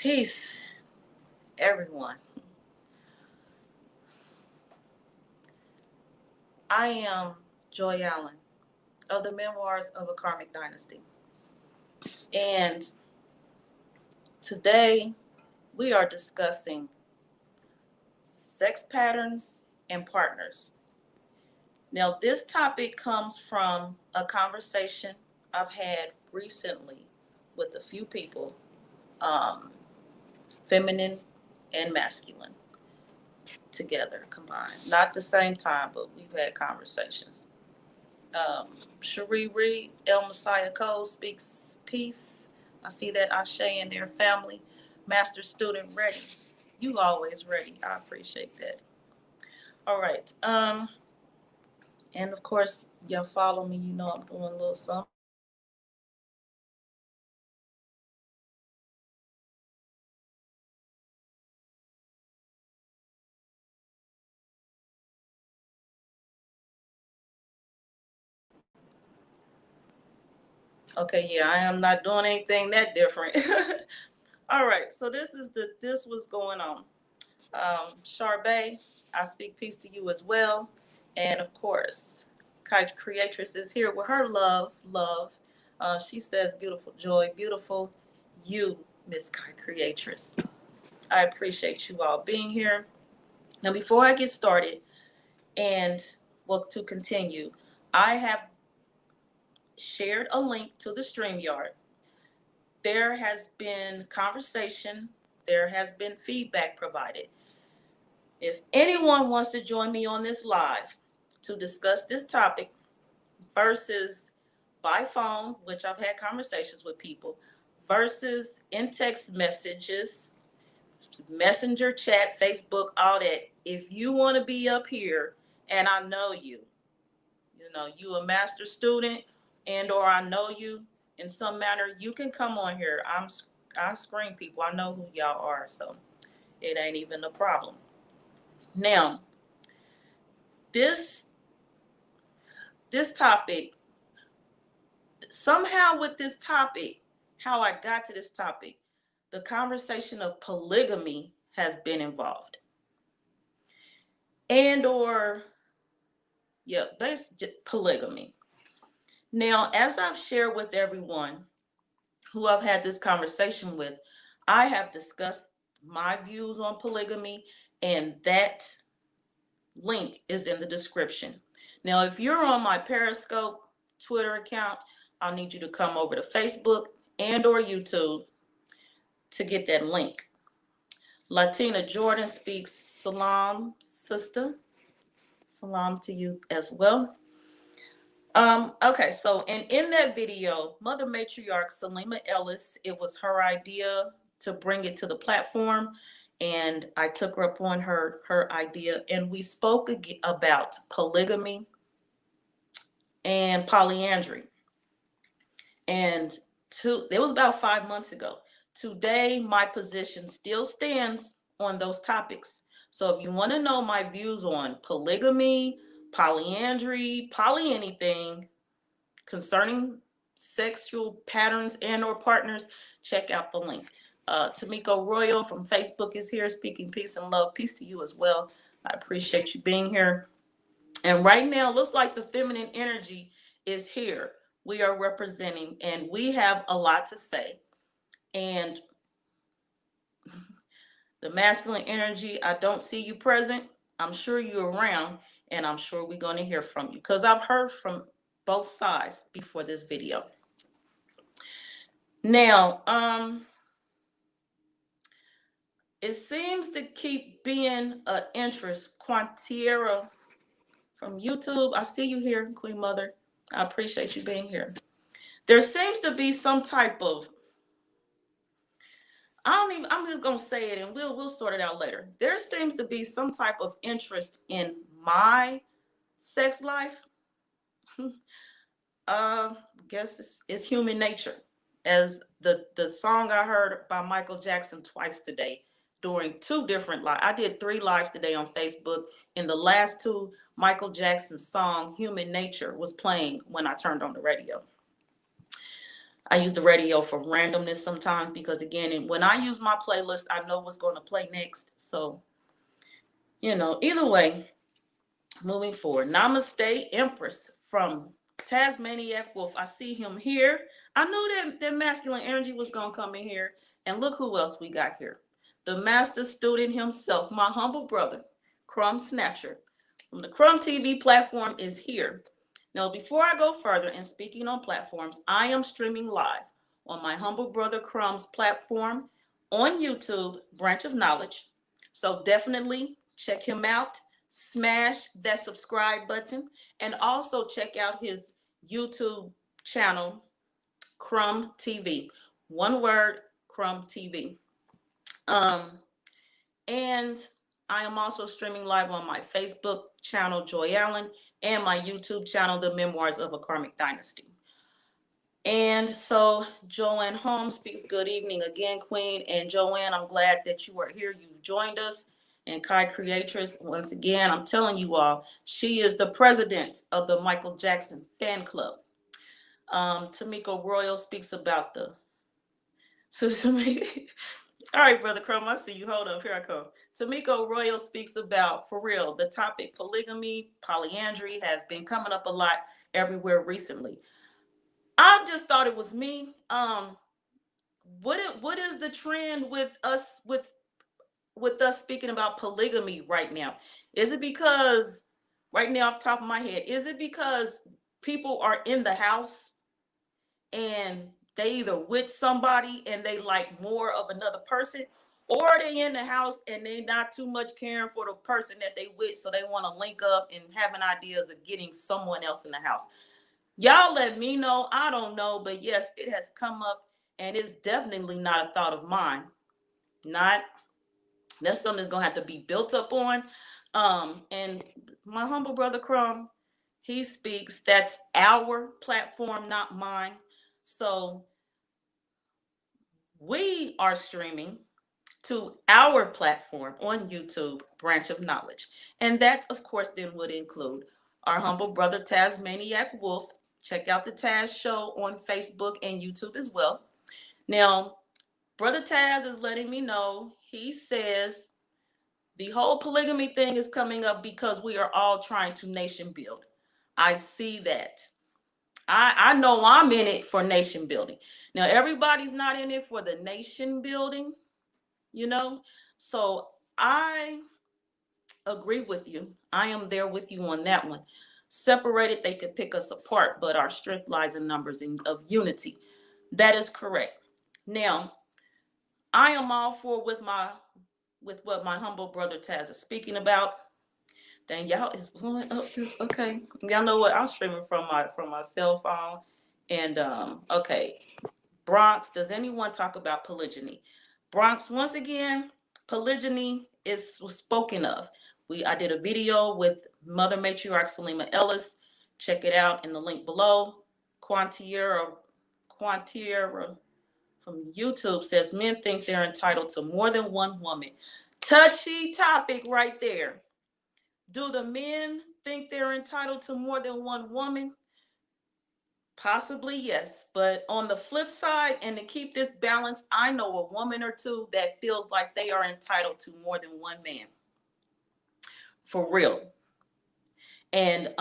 Peace, everyone. I am Joy Allen of the Memoirs of a Karmic Dynasty. And today we are discussing sex patterns and partners. Now, this topic comes from a conversation I've had recently with a few people, feminine and masculine, together combined. Not the same time, but we've had conversations. Cherie Reed, El Messiah Cole speaks peace. I see that Ashe and their family. Master student ready. You always ready. I appreciate that. All right. And of course, y'all follow me. You know I'm doing a little something. Okay, yeah, I am not doing anything that different. All right, so this was going on. Charbet, I speak peace to you as well. And of course, Kai Creatress is here with her love. She says, beautiful Joy, beautiful you, Miss Kai Creatress. I appreciate you all being here. Now, before I get started and to continue, I have shared a link to the Streamyard. There has been conversation. There has been feedback provided. If anyone wants to join me on this live to discuss this topic versus by phone, which I've had conversations with people, versus in text messages, messenger chat, Facebook, all that. If you want to be up here and I know you a master student or I know you in some manner, you can come on here. I screen people. I know who y'all are, so it ain't even a problem. Now, this topic, somehow with this topic, how I got to this topic, the conversation of polygamy has been involved. Polygamy. Now, as I've shared with everyone who I've had this conversation with, I have discussed my views on polygamy, and that link is in the description. Now, if you're on my Periscope Twitter account, I'll need you to come over to Facebook or YouTube to get that link. Latina Jordan speaks salam, sister. Salam to you as well. Okay, so in that video, Mother Matriarch Salima Ellis, it was her idea to bring it to the platform, and I took her up on her idea, and we spoke about polygamy and polyandry. And it was about 5 months ago. Today, my position still stands on those topics. So if you want to know my views on polygamy, polyandry, poly anything concerning sexual patterns or partners, check out the link. Tamiko Royal from Facebook is here speaking peace and love. Peace to you as well. I appreciate you being here. And right now, it looks like the feminine energy is here. We are representing, and we have a lot to say. And the masculine energy, I don't see you present. I'm sure you're around, and I'm sure we're going to hear from you, because I've heard from both sides before this video. Now, it seems to keep being an interest. Quantiera from YouTube, I see you here, Queen Mother. I appreciate you being here. There seems to be some type of, I'm just going to say it and we'll sort it out later. There seems to be some type of interest in my sex life. Guess it's human nature. As the song I heard by Michael Jackson twice today during 2 different lives. I did 3 lives today on Facebook. In the last 2, Michael Jackson's song Human Nature was playing when I turned on the radio. I use the radio for randomness sometimes because, again, when I use my playlist, I know what's going to play next. So, either way, moving forward. Namaste, Empress from Tasmaniac Wolf. I see him here. I knew that masculine energy was going to come in here. And look who else we got here. The master student himself, my humble brother, Crumb Snatcher, from the Crumb TV platform, is here. Now, before I go further and speaking on platforms, I am streaming live on my humble brother Crumb's platform on YouTube, Branch of Knowledge. So definitely check him out. Smash that subscribe button, and also check out his YouTube channel, Crumb TV. One word, Crumb TV. And I am also streaming live on my Facebook channel, Joy Allen, and my YouTube channel, The Memoirs of a Karmic Dynasty. And so Joanne Holmes speaks, good evening again, Queen. And Joanne, I'm glad that you are here. You joined us. And Kai Creatress, once again, I'm telling you all, she is the president of the Michael Jackson fan club. Tamiko Royal speaks about the... All right, Brother Crumb, I see you. Hold up, here I come. Tamiko Royal speaks about, for real, the topic polygamy, polyandry has been coming up a lot everywhere recently. I just thought it was me. What is the trend with us speaking about polygamy right now? Is it because, right now off the top of my head, is it because people are in the house and they either with somebody and they like more of another person, or they in the house and they not too much caring for the person that they with, so they want to link up and having ideas of getting someone else in the house? Y'all let me know. I don't know, but yes, it has come up, and it's definitely not a thought of mine. That's something that's gonna have to be built up on. And my humble brother Crumb, he speaks. That's our platform, not mine. So we are streaming to our platform on YouTube, Branch of Knowledge. And that, of course, then would include our humble brother Tasmaniac Wolf. Check out the Taz Show on Facebook and YouTube as well. Now, Brother Taz is letting me know, he says the whole polygamy thing is coming up because we are all trying to nation build. I see that. I know I'm in it for nation building. Now, everybody's not in it for the nation building, So I agree with you. I am there with you on that one. Separated, they could pick us apart, but our strength lies in numbers of unity. That is correct. Now, I am all for with what my humble brother Taz is speaking about. Dang, y'all is blowing up this. Okay, y'all know what? I'm streaming from my cell phone. And okay, Bronx. Does anyone talk about polygyny? Bronx, once again, polygyny was spoken of. I did a video with Mother Matriarch Salima Ellis. Check it out in the link below. Quantiera from YouTube says men think they're entitled to more than one woman. Touchy topic right there. Do the men think they're entitled to more than one woman? Possibly, yes. But on the flip side, and to keep this balance, I know a woman or two that feels like they are entitled to more than one man. For real. And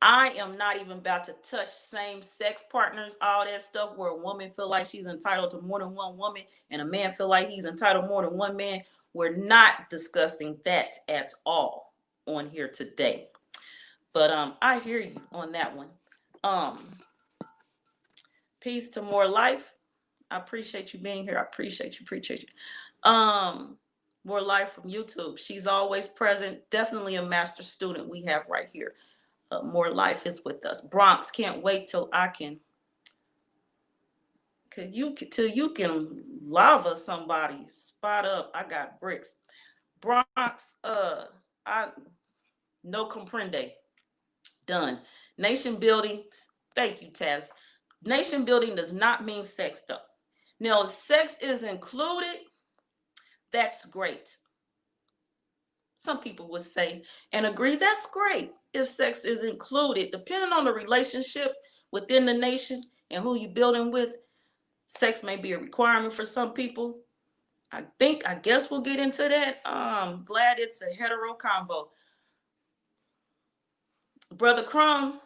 I am not even about to touch same-sex partners, all that stuff where a woman feel like she's entitled to more than one woman and a man feel like he's entitled more than one man. We're not discussing that at all on here today. But I hear you on that one. Peace to more life. I appreciate you being here. I appreciate you. More life from YouTube. She's always present. Definitely a master student we have right here. More life is with us. Bronx, can't wait till I can. Till you can lava somebody. Spot up. I got bricks. Bronx, I no comprende. Done. Nation building. Thank you, Taz. Nation building does not mean sex, though. Now, if sex is included, that's great. Some people would say and agree that's great if sex is included. Depending on the relationship within the nation, and who you building with. Sex may be a requirement for some people. I guess we'll get into that. Glad it's a hetero combo. Brother Crumb,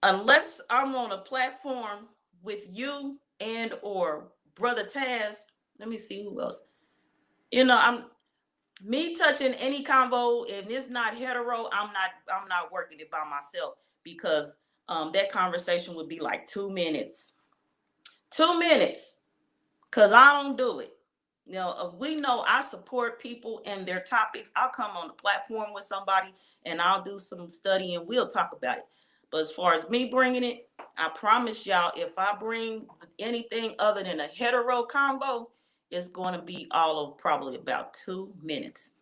unless I'm on a platform with you and or Brother Taz, let me see who else. I'm me touching any convo and it's not hetero, I'm not working it by myself, because that conversation would be like 2 minutes. 2 minutes. Because I don't do it. We know I support people and their topics. I'll come on the platform with somebody and I'll do some study and we'll talk about it. But as far as me bringing it, I promise y'all, if I bring anything other than a hetero combo, it's going to be all of probably about 2 minutes.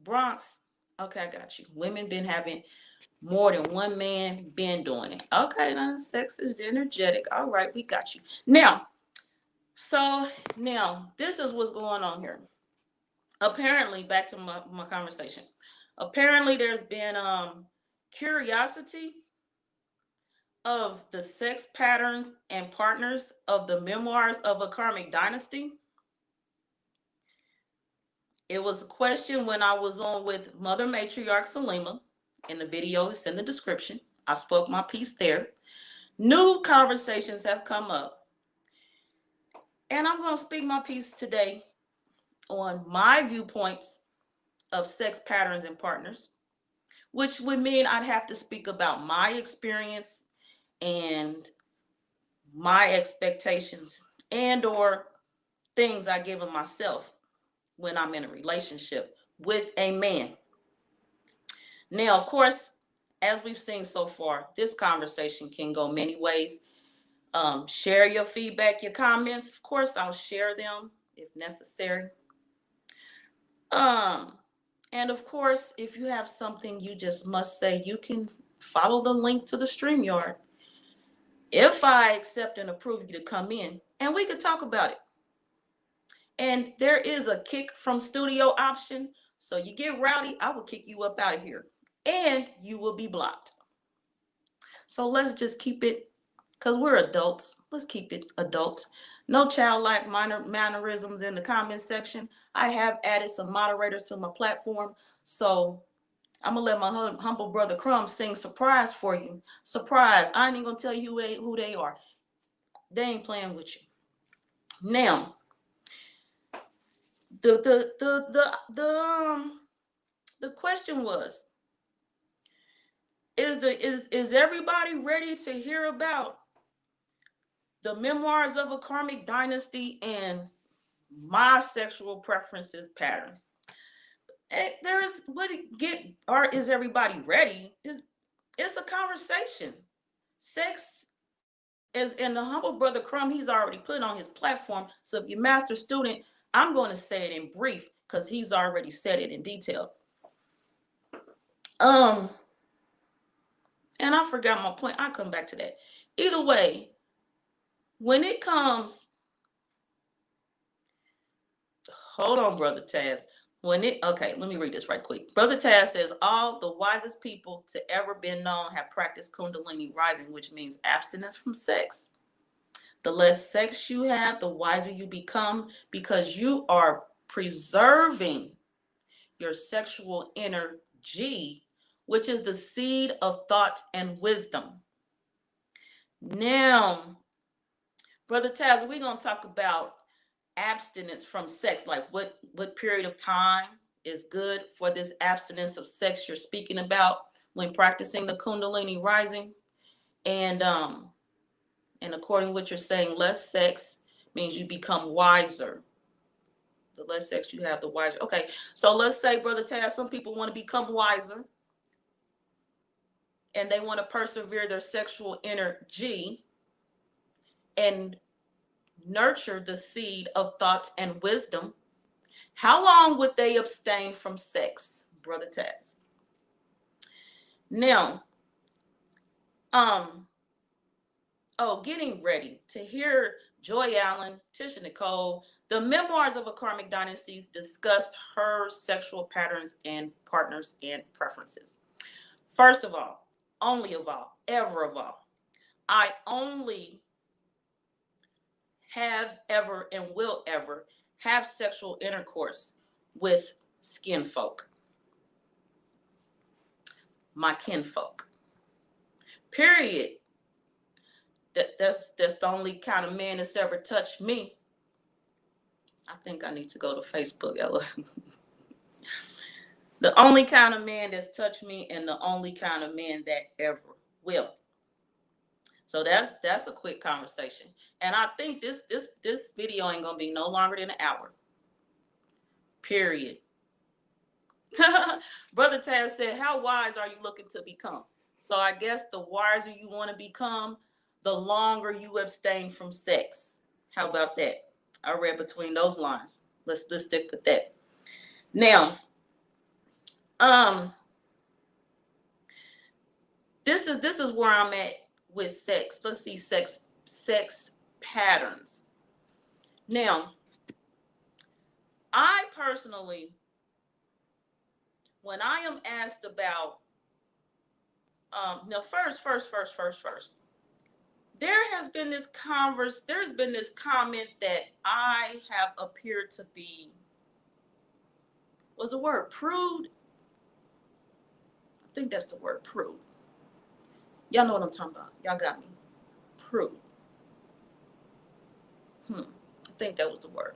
Bronx, okay, I got you. Women been having more than one man been doing it. Okay, then sex is energetic. All right, we got you. Now, this is what's going on here. Apparently, back to my conversation. Apparently, there's been curiosity of the sex patterns and partners of the Memoirs of a Karmic Dynasty. It was a question when I was on with Mother Matriarch Salima. In the video, it's in the description. I spoke my piece there. New conversations have come up. And I'm going to speak my piece today on my viewpoints of sex patterns and partners, which would mean I'd have to speak about my experience and my expectations and or things I give of myself when I'm in a relationship with a man. Now, of course, as we've seen so far, this conversation can go many ways. Share your feedback, your comments. Of course, I'll share them if necessary. And of course, if you have something you just must say, you can follow the link to the Streamyard. If I accept and approve you to come in, and we could talk about it. And there is a kick from studio option. So you get rowdy, I will kick you up out of here. And you will be blocked. So let's just keep it, because we're adults. Let's keep it adults. No childlike mannerisms in the comment section. I have added some moderators to my platform. So I'm going to let my humble brother Crumb sing surprise for you. Surprise. I ain't even going to tell you who they are. They ain't playing with you. Now, the question was, is everybody ready to hear about the Memoirs of a Karmic Dynasty and my sexual preferences patterns? Is everybody ready? It's a conversation. Sex is, and the humble brother Crumb, he's already put on his platform. So if you're master student, I'm going to say it in brief because he's already said it in detail. And I forgot my point. I'll come back to that. Either way, when it comes, hold on, Brother Taz. Okay, let me read this right quick. Brother Taz says, all the wisest people to ever been known have practiced Kundalini rising, which means abstinence from sex. The less sex you have, the wiser you become, because you are preserving your sexual energy, which is the seed of thought and wisdom. Now, Brother Taz, we're going to talk about abstinence from sex, like what period of time is good for this abstinence of sex you're speaking about when practicing the Kundalini rising. And according to what you're saying, less sex means you become wiser. The less sex you have, the wiser. Okay, so let's say, Brother Taz, some people want to become wiser and they want to persevere their sexual energy and nurture the seed of thoughts and wisdom. How long would they abstain from sex, Brother Taz? Now, getting ready to hear Joy Allen, Tisha Nicole, the Memoirs of a Karmic Dynasty discuss her sexual patterns and partners and preferences. First of all, only of all, ever of all. I only have ever and will ever have sexual intercourse with skin folk, my kinfolk. Period. That's the only kind of man that's ever touched me. I think I need to go to Facebook, Ella. The only kind of man that's touched me, and the only kind of man that ever will. So that's a quick conversation. And I think this video ain't gonna be no longer than an hour. Period. Brother Taz said, how wise are you looking to become? So I guess the wiser you want to become, the longer you abstain from sex. How about that? I read between those lines. Let's stick with that. Now, this is where I'm at with sex. Let's see, sex patterns. Now, I personally, when I am asked about, first, there's been this comment that I have appeared to be, was the word prude? I think that's the word, prude. Y'all know what I'm talking about. Y'all got me. Prude. I think that was the word.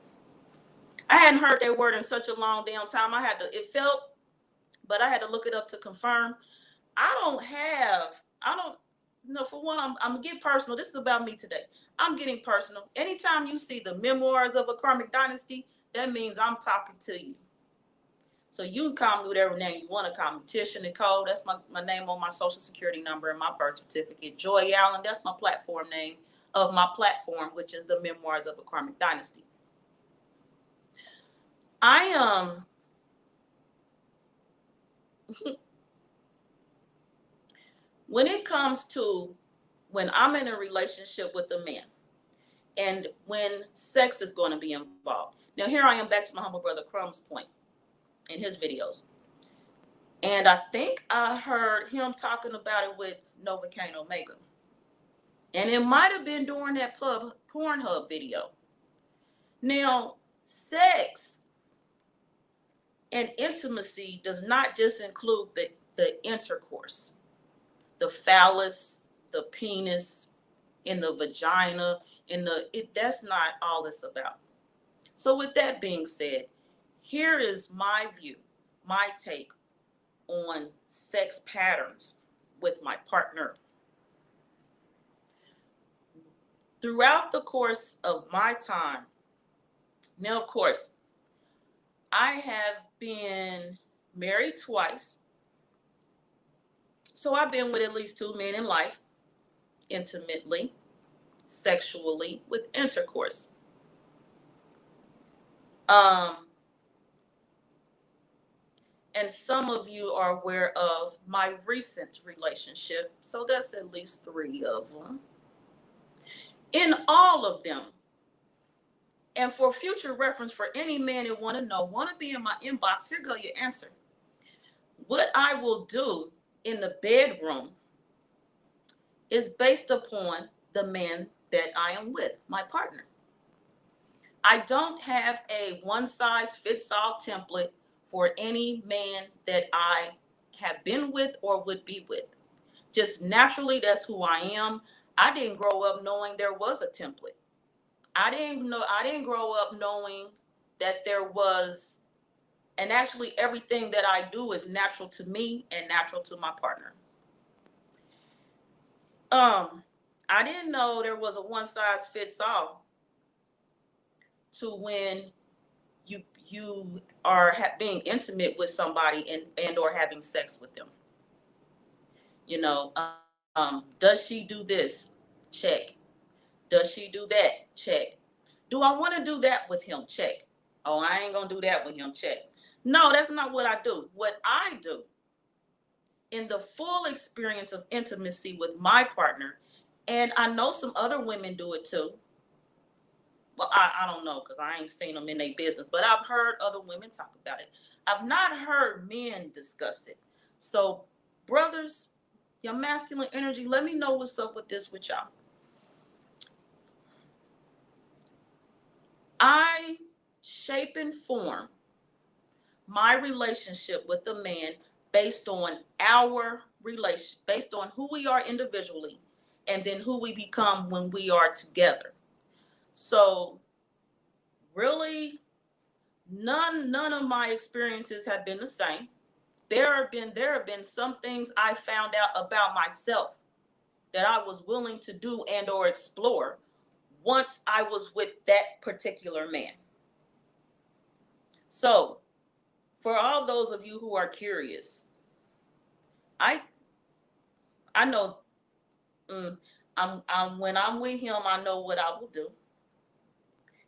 I hadn't heard that word in such a long damn time. But I had to look it up to confirm. For one, I'm gonna get personal. This is about me today. I'm getting personal. Anytime you see the Memoirs of a Karmic Dynasty, that means I'm talking to you. So you can call me whatever name you want to call me. Tisha Nicole, that's my name on my social security number and my birth certificate. Joy Allen, that's my platform name of my platform, which is the Memoirs of a Karmic Dynasty. When it comes to when I'm in a relationship with a man and when sex is going to be involved. Now, here I am back to my humble brother Crumb's point in his videos. And I think I heard him talking about it with Novocaine Omega. And it might have been during that Pornhub video. Now, sex and intimacy does not just include the intercourse, the phallus, the penis, in the vagina, that's not all it's about. So with that being said, here is my view, my take on sex patterns with my partner. Throughout the course of my time, now of course, I have been married twice. So I've been with at least 2 men in life, intimately, sexually, with intercourse. And some of you are aware of my recent relationship. So that's at least 3 of them. In all of them, and for future reference for any man that want to be in my inbox, here go your answer. What I will do in the bedroom is based upon the man that I am with, my partner. I don't have a one-size-fits-all template for any man that I have been with or would be with. Just naturally, that's who I am. I didn't grow up knowing there was a template. I didn't grow up knowing that there was, and actually everything that I do is natural to me and natural to my partner. I didn't know there was a one-size-fits-all to when you are being intimate with somebody and or having sex with them. Does she do this? Check. Does she do that? Check. Do I want to do that with him? Check. Oh, I ain't gonna do that with him. Check. No, that's not what I do. What I do in the full experience of intimacy with my partner, and I know some other women do it too. Well, I don't know because I ain't seen them in their business, but I've heard other women talk about it. I've not heard men discuss it. So, brothers, Your masculine energy, let me know what's up with this with y'all. I shape and form my relationship with the man based on our relation, based on who we are individually, and then who we become when we are together. So really, none of my experiences have been the same. There have been some things I found out about myself that I was willing to do and or explore once I was with that particular man. So for all those of you who are curious, I know I'm when I'm with him, I know what I will do.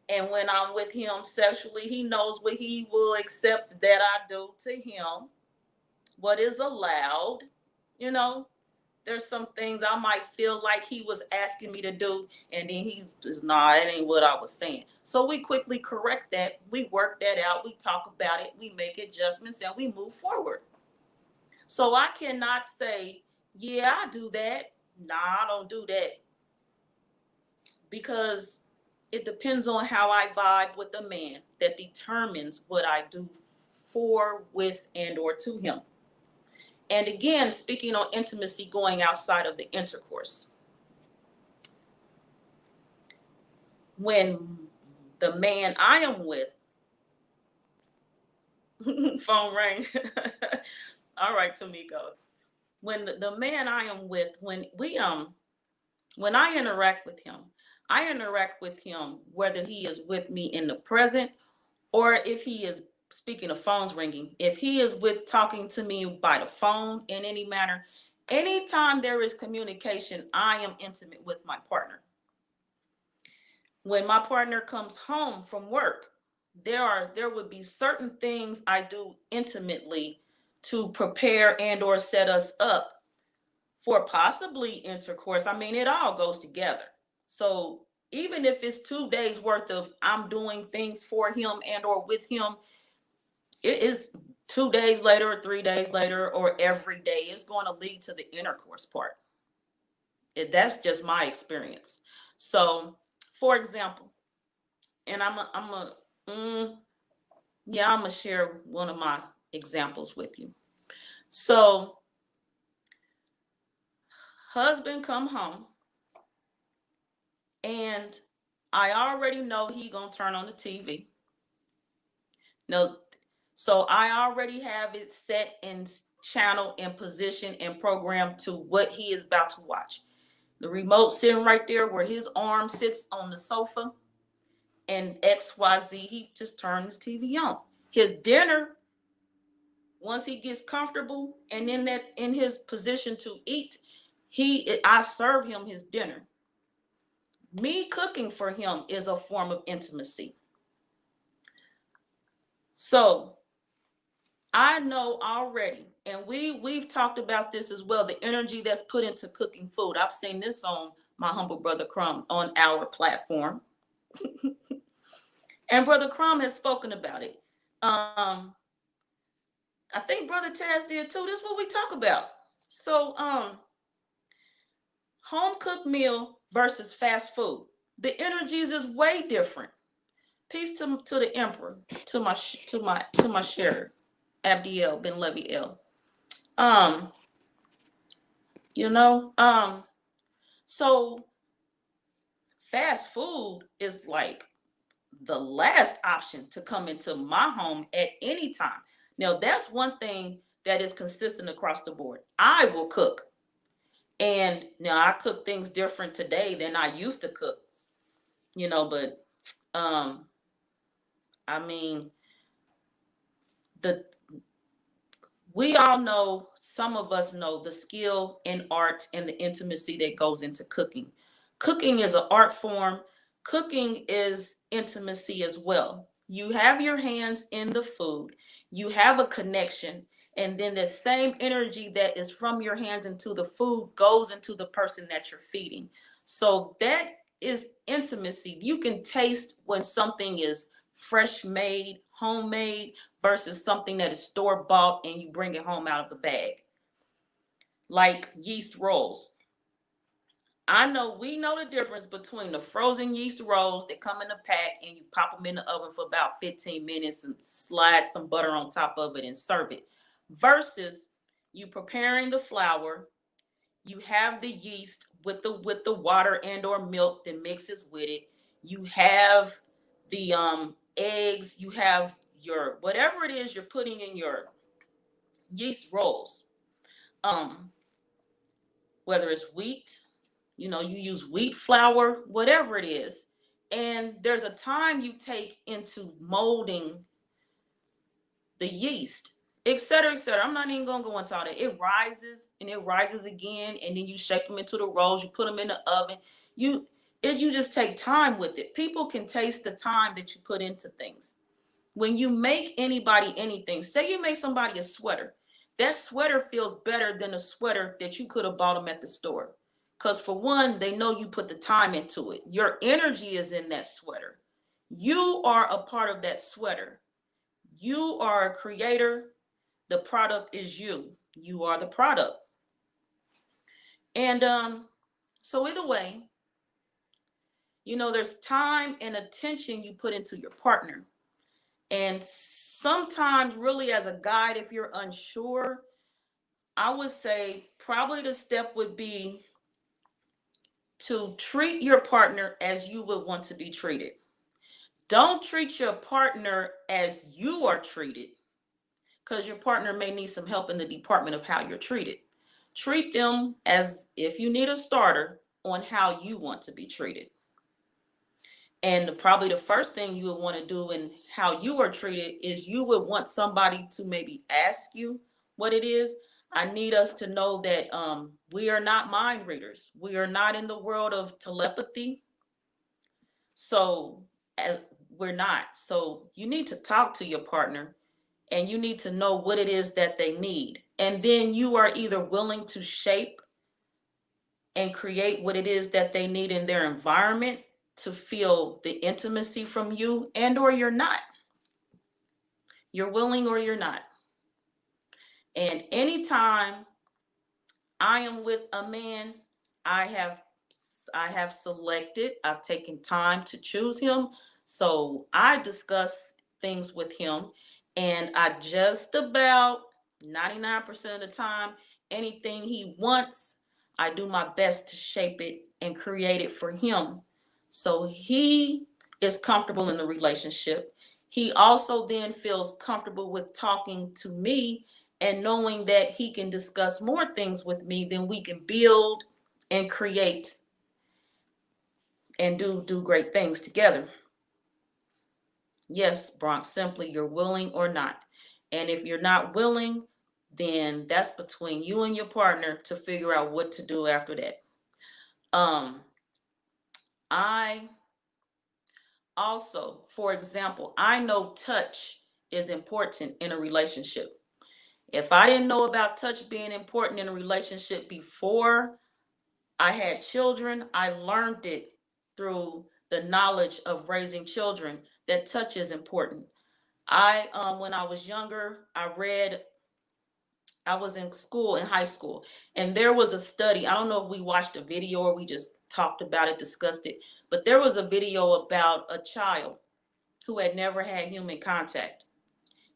And when I'm with him sexually, he knows what he will accept that I do to him, what is allowed. You know, there's some things I might feel like he was asking me to do, and then he just, nah, that ain't what I was saying. So we quickly correct that. We work that out. We talk about it. We make adjustments, and we move forward. So I cannot say, yeah, I do that. Nah, I don't do that. Because it depends on how I vibe with the man that determines what I do for, with, and or to him. And again, speaking on intimacy going outside of the intercourse. When the man I am with, phone rang. All right, Tamiko. When the man I am with, when I interact with him whether he is with me in the present or if he is, speaking of phones ringing, if he is with talking to me by the phone in any manner, anytime there is communication, I am intimate with my partner. When my partner comes home from work, there would be certain things I do intimately to prepare and or set us up for possibly intercourse. I mean, it all goes together. So even if it's 2 days worth of I'm doing things for him and or with him, it is 2 days later or 3 days later or every day is going to lead to the intercourse part. That's just my experience. So, for example, and I'm gonna share one of my examples with you. So, husband come home, and I already know he gonna turn on the TV. No, so I already have it set in channel and position and program to what he is about to watch. The remote sitting right there where his arm sits on the sofa, and XYZ, he just turns the TV on. His dinner, once he gets comfortable and in his position to eat, I serve him his dinner. Me cooking for him is a form of intimacy. So I know already, and we've talked about this as well, the energy that's put into cooking food. I've seen this on my humble brother Crumb on our platform. And Brother Crumb has spoken about it. I think Brother Taz did too. This is what we talk about. So home cooked meal versus fast food. The energies is way different. Peace to the emperor, to my sheriff, Abdiel Ben Leviel. So fast food is like the last option to come into my home at any time. Now, that's one thing that is consistent across the board. I will cook. And now I cook things different today than I used to cook. But I mean, we all know, some of us know the skill and art and the intimacy that goes into cooking. Cooking is an art form. Cooking is intimacy as well. You have your hands in the food. You have a connection. And then the same energy that is from your hands into the food goes into the person that you're feeding. So that is intimacy. You can taste when something is fresh made, homemade, versus something that is store bought and you bring it home out of the bag. like yeast rolls. We know the difference between the frozen yeast rolls that come in a pack and you pop them in the oven for about 15 minutes and slide some butter on top of it and serve it, versus you preparing the flour. You have the yeast with the water and or milk that mixes with it. You have the eggs. You have your whatever it is you're putting in your yeast rolls. Um, whether it's wheat, you use wheat flour, whatever it is. And there's a time you take into molding the yeast, et cetera, et cetera. I'm not even gonna go into all that. It rises and it rises again, and then you shake them into the rolls, you put them in the oven. You just take time with it. People can taste the time that you put into things. When you make anybody anything, say you make somebody a sweater, that sweater feels better than a sweater that you could have bought them at the store. Because for one, they know you put the time into it. Your energy is in that sweater. You are a part of that sweater. You are a creator. The product is you. You are the product. And so either way, there's time and attention you put into your partner. And sometimes, really, as a guide, if you're unsure, I would say probably the step would be to treat your partner as you would want to be treated. Don't treat your partner as you are treated, because your partner may need some help in the department of how you're treated. Treat them as if you need a starter on how you want to be treated. And probably the first thing you would want to do in how you are treated is you would want somebody to maybe ask you what it is. I need us to know that we are not mind readers. We are not in the world of telepathy. So we're not. So you need to talk to your partner and you need to know what it is that they need. And then you are either willing to shape and create what it is that they need in their environment to feel the intimacy from you, and or you're not. You're willing or you're not. And anytime I am with a man, I have selected, I've taken time to choose him. So I discuss things with him, and I just about 99% of the time, anything he wants, I do my best to shape it and create it for him. So he is comfortable in the relationship. He also then feels comfortable with talking to me and knowing that he can discuss more things with me, then we can build and create and do great things together. Yes, Bronx, simply you're willing or not. And if you're not willing, then that's between you and your partner to figure out what to do after that. I also, for example, I know touch is important in a relationship. If I didn't know about touch being important in a relationship before I had children, I learned it through the knowledge of raising children, that touch is important. When I was younger, I was in school, in high school, and there was a study. I don't know if we watched a video or we just talked about it, discussed it, but there was a video about a child who had never had human contact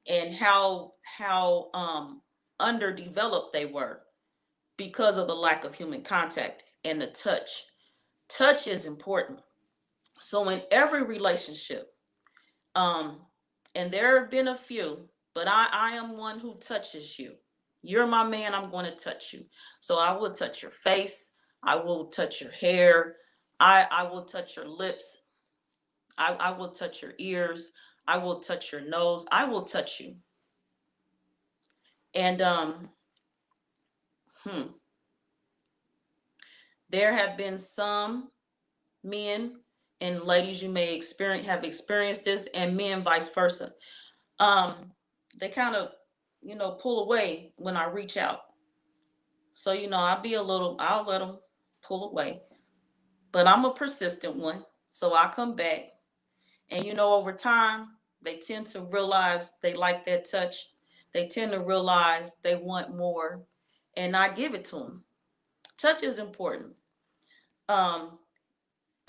and how underdeveloped they were because of the lack of human contact and the touch. Touch is important. So in every relationship, and there have been a few, but I am one who touches you. You're my man, I'm going to touch you. So I will touch your face. I will touch your hair. I will touch your lips. I will touch your ears. I will touch your nose. I will touch you. And there have been some men, and ladies, you may have experienced this, and men vice versa. They kind of, pull away when I reach out. So, I'll let them pull away. But I'm a persistent one. So I come back. And, over time, they tend to realize they like that touch. They tend to realize they want more. and I give it to them. Touch is important.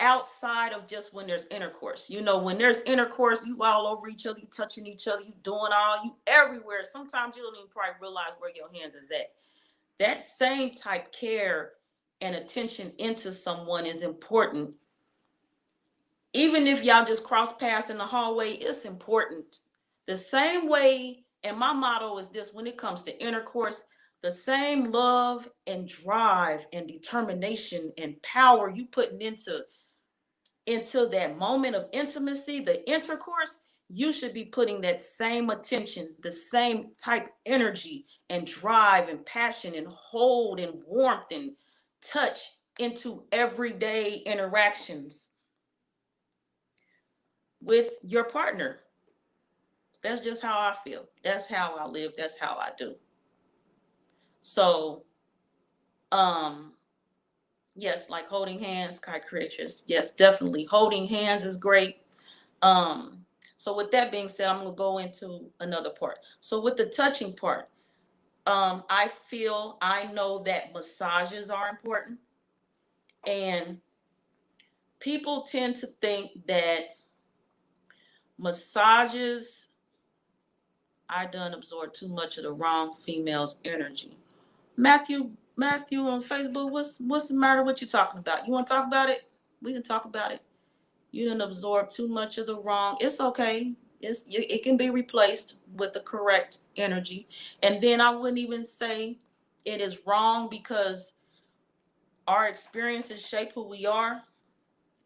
Outside of just when there's intercourse. You know, when there's intercourse, you all over each other, you touching each other, you doing all, you everywhere. Sometimes you don't even probably realize where your hands is at. That same type care and attention into someone is important. Even if y'all just cross paths in the hallway, it's important. The same way, and my motto is this when it comes to intercourse, the same love and drive and determination and power you putting into that moment of intimacy, the intercourse, you should be putting that same attention, the same type energy and drive and passion and hold and warmth and touch into everyday interactions with your partner. That's just how I feel. That's how I live. That's how I do. So, yes, like holding hands, Kai Creatress. Yes, definitely. Holding hands is great. So with that being said, I'm going to go into another part. So with the touching part, I know that massages are important. And people tend to think that massages, I done absorb too much of the wrong female's energy. Matthew on Facebook, what's the matter? What you talking about? You want to talk about it? We can talk about it. You didn't absorb too much of the wrong. It's okay. It can be replaced with the correct energy. And then I wouldn't even say it is wrong because our experiences shape who we are.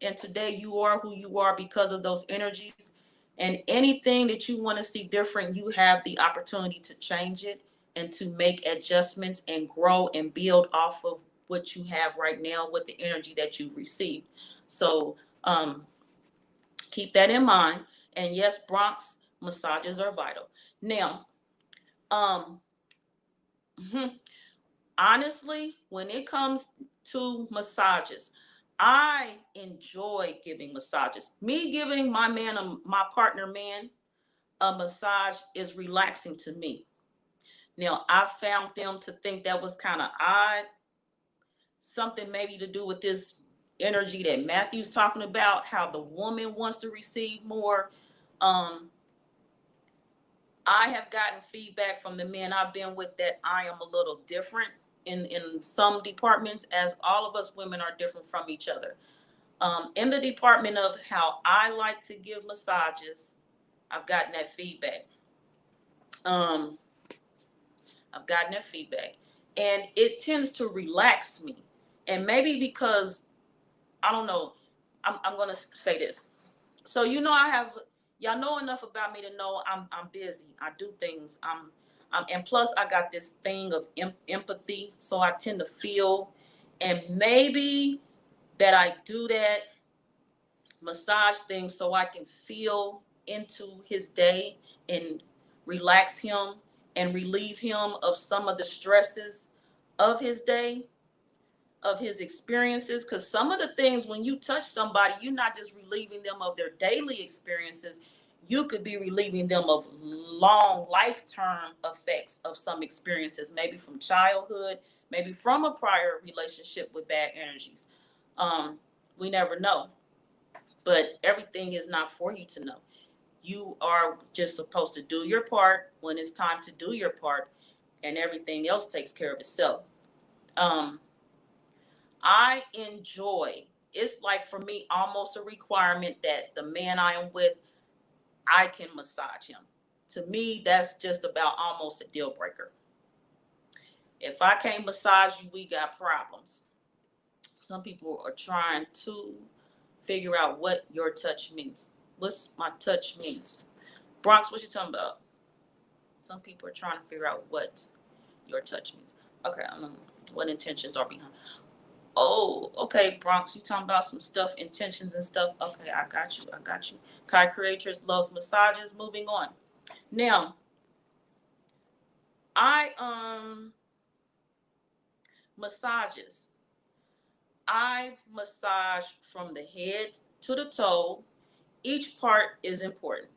And today you are who you are because of those energies. And anything that you want to see different, you have the opportunity to change it and to make adjustments and grow and build off of what you have right now with the energy that you received. So keep that in mind. And yes, Bronx, massages are vital. Now, honestly, when it comes to massages, I enjoy giving massages. Me giving my partner man a massage is relaxing to me. Now, I found them to think that was kind of odd. Something maybe to do with this energy that Matthew's talking about, how the woman wants to receive more. I have gotten feedback from the men I've been with that I am a little different in some departments, as all of us women are different from each other. In the department of how I like to give massages, I've gotten that feedback. And it tends to relax me. And maybe because, I don't know, I'm going to say this. So, y'all know enough about me to know I'm busy. I do things. And plus I got this thing of empathy. So I tend to feel, and maybe that I do that massage thing so I can feel into his day and relax him and relieve him of some of the stresses of his day, of his experiences. Because some of the things, when you touch somebody, you're not just relieving them of their daily experiences, you could be relieving them of long life-term effects of some experiences, maybe from childhood, maybe from a prior relationship with bad energies. We never know. But everything is not for you to know. You are just supposed to do your part when it's time to do your part, and everything else takes care of itself. I enjoy, it's like for me almost a requirement that the man I am with, I can massage him. To me, that's just about almost a deal breaker. If I can't massage you, we got problems. Some people are trying to figure out what your touch means. What's my touch means? Bronx, what you talking about? Some people are trying to figure out what your touch means. Okay, I don't know what intentions are behind. Oh, okay, Bronx, you talking about some stuff, intentions and stuff. Okay, I got you. Kai Creatress loves massages. Moving on. Now, massages. I massage from the head to the toe. Each part is important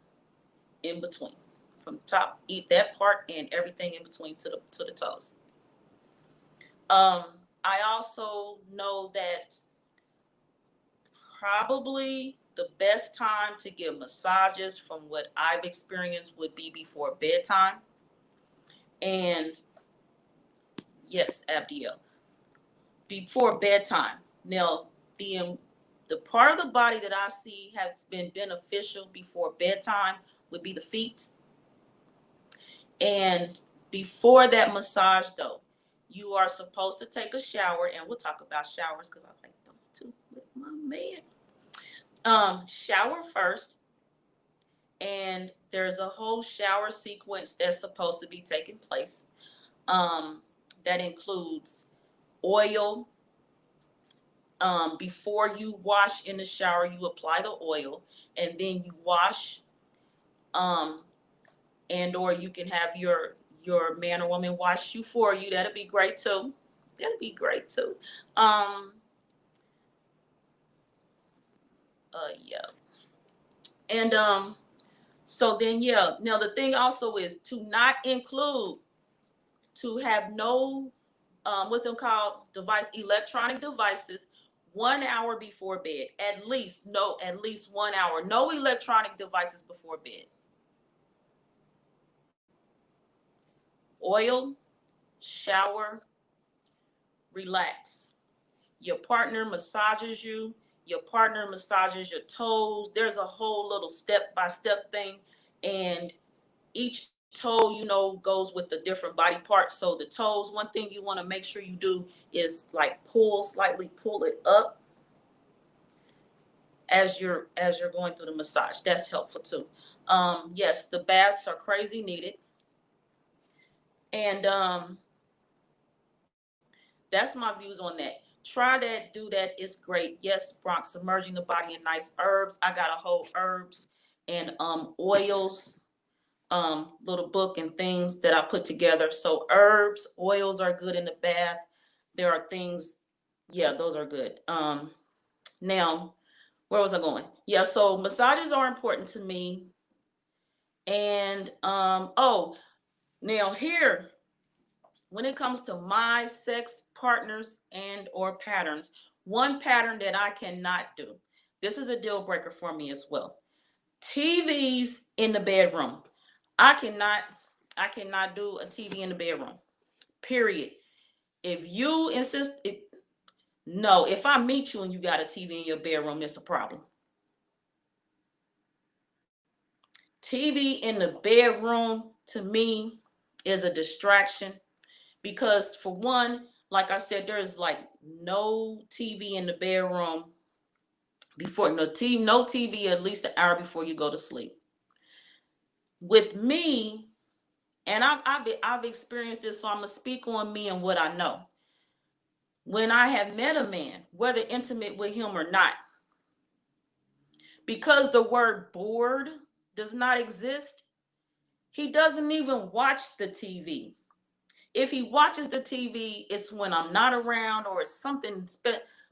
in between. From the top, eat that part and everything in between to the toes. I also know that probably the best time to give massages, from what I've experienced, would be before bedtime. And yes, Abdiel, before bedtime. Now, the part of the body that I see has been beneficial before bedtime would be the feet. And before that massage, though, you are supposed to take a shower, and we'll talk about showers because I like those too with my man. Shower first, and there's a whole shower sequence that's supposed to be taking place. That includes oil. Before you wash in the shower, you apply the oil, and then you wash. And or you can have your man or woman wash you for you. That'll be great too. That'll be great too. Yeah. And so then yeah. Now the thing also is to not include, to have no what's them called, electronic devices 1 hour before bed. At least 1 hour. No electronic devices before bed. Oil, shower, relax. Your partner massages you. Your partner massages your toes. There's a whole little step-by-step thing. And each toe, goes with the different body parts. So the toes, one thing you want to make sure you do is like slightly pull it up as you're going through the massage. That's helpful too. Yes, the baths are crazy needed. And that's my views on that. Try that, do that. It's great. Yes, Bronx, submerging the body in nice herbs. I got a whole herbs and oils little book and things that I put together. So herbs, oils are good in the bath. There are things, yeah, those are good. Now, where was I going? Yeah, so massages are important to me. And now here, when it comes to my sex partners and or patterns, one pattern that I cannot do, this is a deal breaker for me as well. TVs in the bedroom. I cannot do a TV in the bedroom. Period. If you insist, if I meet you and you got a TV in your bedroom, it's a problem. TV in the bedroom to me is a distraction. Because for one, like I said, there's like no TV in the bedroom before, no TV at least an hour before you go to sleep. With me, and I've experienced this, so I'm gonna speak on me and what I know. When I have met a man, whether intimate with him or not, because the word bored does not exist, he doesn't even watch the TV. If he watches the TV, it's when I'm not around or it's something.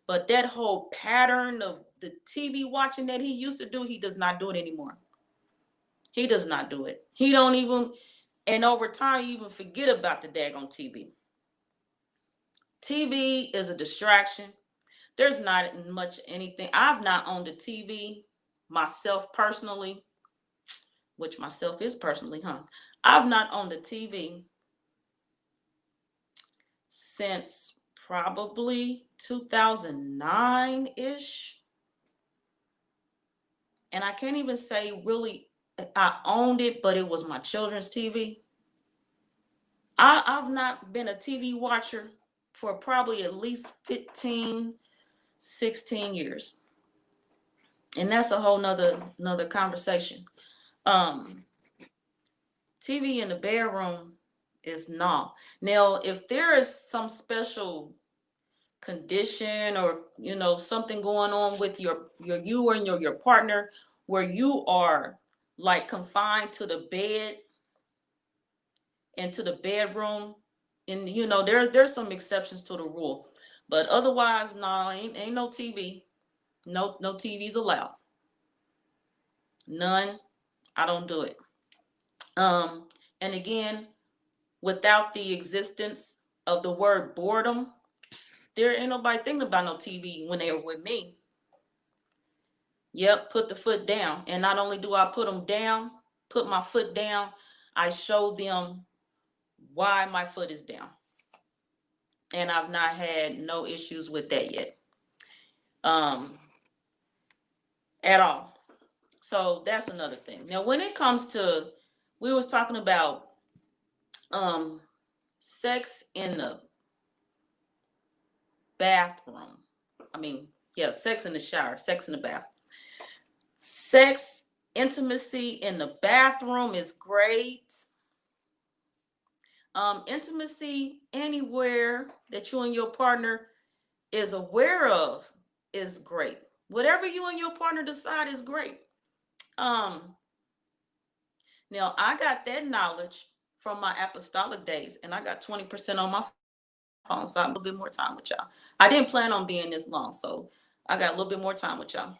But that whole pattern of the TV watching that he used to do, he does not do it anymore. He does not do it. He don't even, and over time, you even forget about the daggone TV. TV is a distraction. There's not much anything. I've not owned a TV myself personally, which myself is personally, I've not owned a TV since probably 2009-ish. And I can't even say really I owned it, but it was my children's TV. I've not been a TV watcher for probably at least 15, 16 years. And that's a whole nother conversation. TV in the bedroom is not. Now, if there is some special condition or something going on with you and your partner where you are like confined to the bed and to the bedroom, and there's some exceptions to the rule, but otherwise no, ain't no TV. No TVs allowed. None. I don't do it. And again, without the existence of the word boredom, there ain't nobody thinking about no TV when they're with me. Yep, put the foot down. And not only do I put my foot down, I show them why my foot is down. And I've not had no issues with that yet. At all. So that's another thing. Now, when it comes to, we was talking about sex in the bathroom. Sex in the shower, sex in the bath. Sex, intimacy in the bathroom is great. Intimacy anywhere that you and your partner is aware of is great. Whatever you and your partner decide is great. Now I got that knowledge from my apostolic days, and I got 20% on my phone, so I have a little bit more time with y'all. I didn't plan on being this long, so I got a little bit more time with y'all.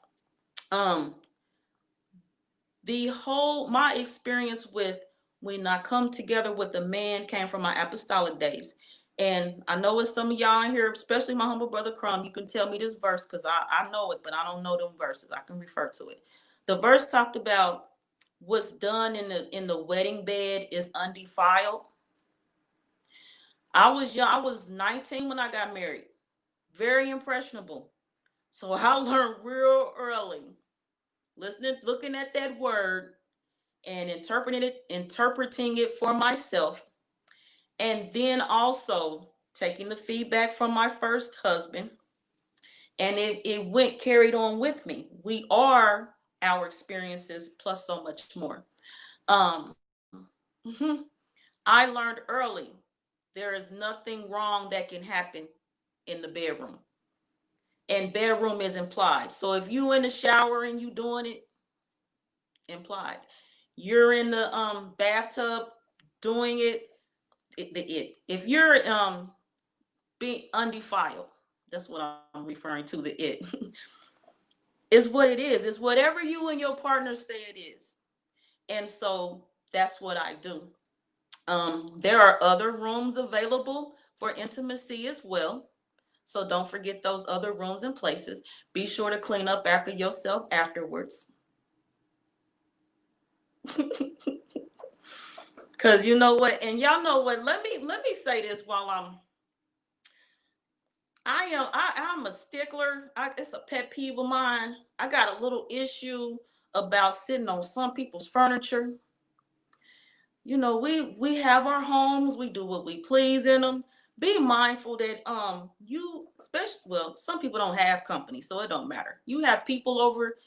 My experience with when I come together with a man came from my apostolic days. And I know it's some of y'all in here, especially my humble brother Crumb, you can tell me this verse because I know it, but I don't know them verses. I can refer to it. The verse talked about what's done in the wedding bed is undefiled. I was young. I was 19 when I got married. Very impressionable. So I learned real early, looking at that word and interpreting it for myself. And then also taking the feedback from my first husband. And it carried on with me. We are our experiences plus so much more. I learned early, there is nothing wrong that can happen in the bedroom. And bedroom is implied. So if you in the shower and you doing it, implied. You're in the bathtub doing it. If you're being undefiled, that's what I'm referring to. The it is what it is. It's whatever you and your partner say it is, and so that's what I do. There are other rooms available for intimacy as well. So don't forget those other rooms and places. Be sure to clean up after yourself afterwards. Cause you know what, and y'all know what. Let me say this while I'm a stickler. It's a pet peeve of mine. I got a little issue about sitting on some people's furniture. You know, we have our homes. We do what we please in them. Be mindful that some people don't have company, so it don't matter. You have people over.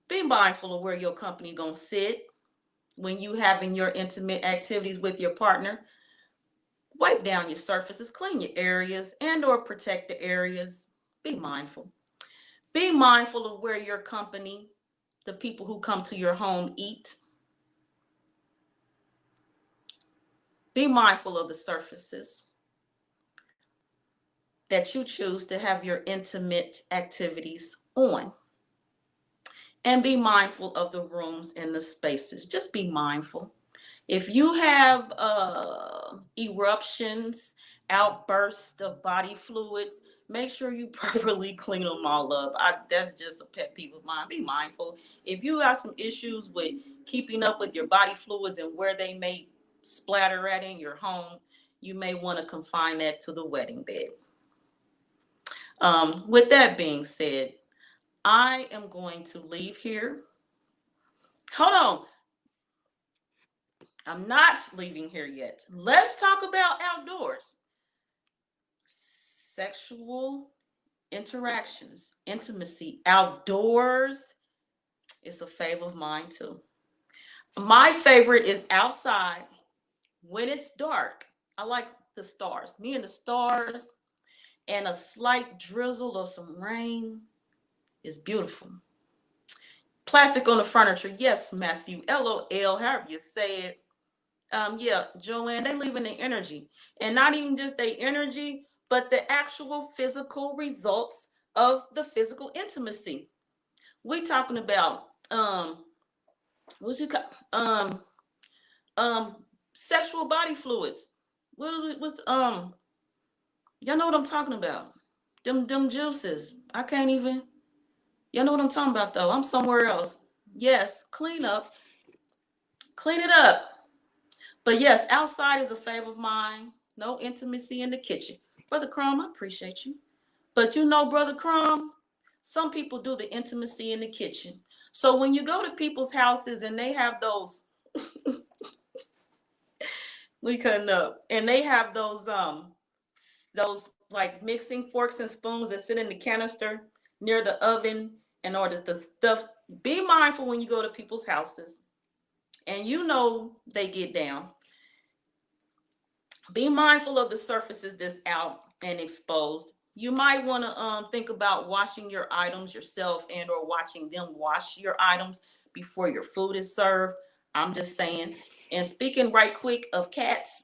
Be mindful of where your company gonna sit when you having your intimate activities with your partner. Wipe down your surfaces, clean your areas, and or protect the areas. Be mindful. Be mindful of where your company, the people who come to your home, eat. Be mindful of the surfaces that you choose to have your intimate activities on. And be mindful of the rooms and the spaces. Just be mindful. If you have eruptions, outbursts of body fluids, make sure you properly clean them all up. That's just a pet peeve of mine. Be mindful. If you have some issues with keeping up with your body fluids and where they may splatter at in your home, you may want to confine that to the wedding bed. With that being said, I am going to leave here. Hold on. I'm not leaving here yet. Let's talk about outdoors. Sexual interactions, intimacy, outdoors is a favorite of mine too. My favorite is outside when it's dark. I like the stars. Me and the stars and a slight drizzle or some rain is beautiful. Plastic on the furniture. Yes, Matthew. LOL, however you say it. Yeah, Joanne, they leaving their energy. And not even just their energy, but the actual physical results of the physical intimacy. We talking about sexual body fluids. Y'all know what I'm talking about. Them juices. I can't even. Y'all know what I'm talking about, though. I'm somewhere else. Yes, clean up. Clean it up. But yes, outside is a favor of mine. No intimacy in the kitchen. Brother Crumb, I appreciate you. But you know, Brother Crumb, some people do the intimacy in the kitchen. So when you go to people's houses and they have those, we cutting up, and they have those like mixing forks and spoons that sit in the canister near the oven in order to stuff. Be mindful when you go to people's houses and you know they get down. Be mindful of the surfaces that's out and exposed. You might want to think about washing your items yourself and or watching them wash your items before your food is served. I'm just saying. And speaking right quick of cats,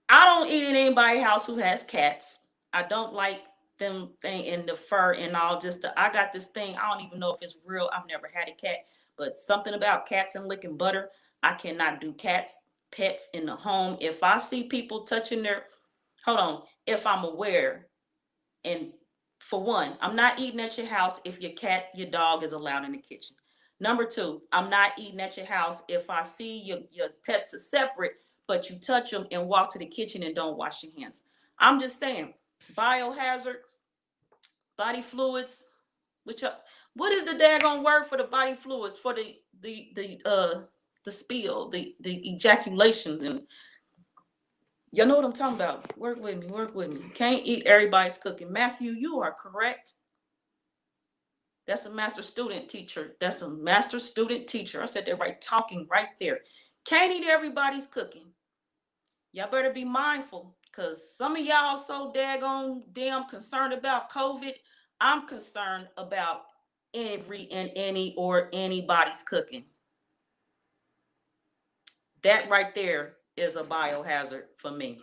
I don't eat in anybody's house who has cats. I don't like them thing in the fur and all. I got this thing. I don't even know if it's real. I've never had a cat, but something about cats and licking butter. I cannot do cats, pets in the home. If I see people touching hold on. If I'm aware, and for one, I'm not eating at your house if your dog is allowed in the kitchen. Number two, I'm not eating at your house if I see your pets are separate, but you touch them and walk to the kitchen and don't wash your hands. I'm just saying, biohazard, body fluids, what is the daggone word for the body fluids for the spill, the ejaculation? And y'all know what I'm talking about. Work with me. Can't eat everybody's cooking. Matthew, you are correct. That's a master student teacher. I said that right, talking right there. Can't eat everybody's cooking. Y'all better be mindful, because some of y'all so damn concerned about COVID. I'm concerned about anybody's cooking. That right there is a biohazard for me.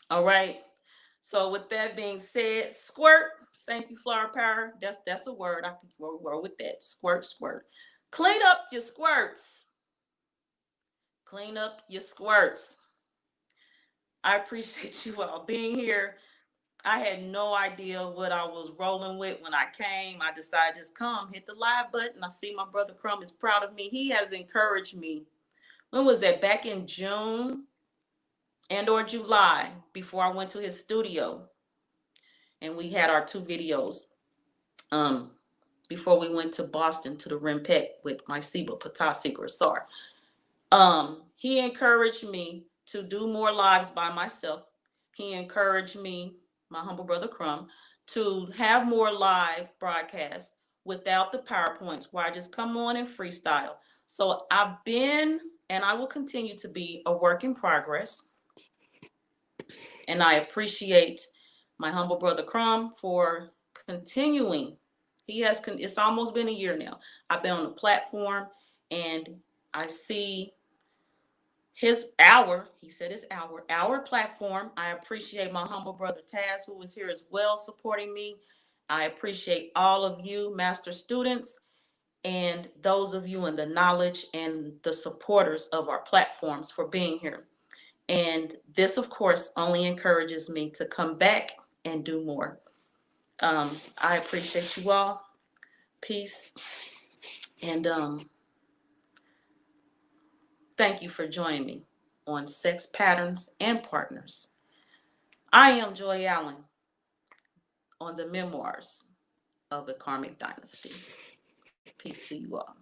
All right. So with that being said, squirt. Thank you, Flower Power. That's a word. I could roll with that. Squirt. Clean up your squirts. I appreciate you all being here. I had no idea what I was rolling with when I came. I decided just come, hit the live button. I see my brother Crumb is proud of me. He has encouraged me. When was that? Back in June and or July, before I went to his studio. And we had our 2 videos before we went to Boston to the Rempet with my Siba Patah Secret Sar. He encouraged me to do more lives by myself. He encouraged me, my humble brother Crumb, to have more live broadcasts without the PowerPoints, where I just come on and freestyle. So I've been, and I will continue to be, a work in progress. And I appreciate my humble brother Crumb for continuing. It's almost been a year now. I've been on the platform and I see he said it's our platform. I appreciate my humble brother Taz, who is here as well, supporting me. I appreciate all of you, master students, and those of you in the knowledge and the supporters of our platforms for being here. And this, of course, only encourages me to come back and do more. I appreciate you all. Peace. And thank you for joining me on Sex Patterns and Partners. I am Joy Allen on the Memoirs of the Karmic Dynasty. Peace to you all.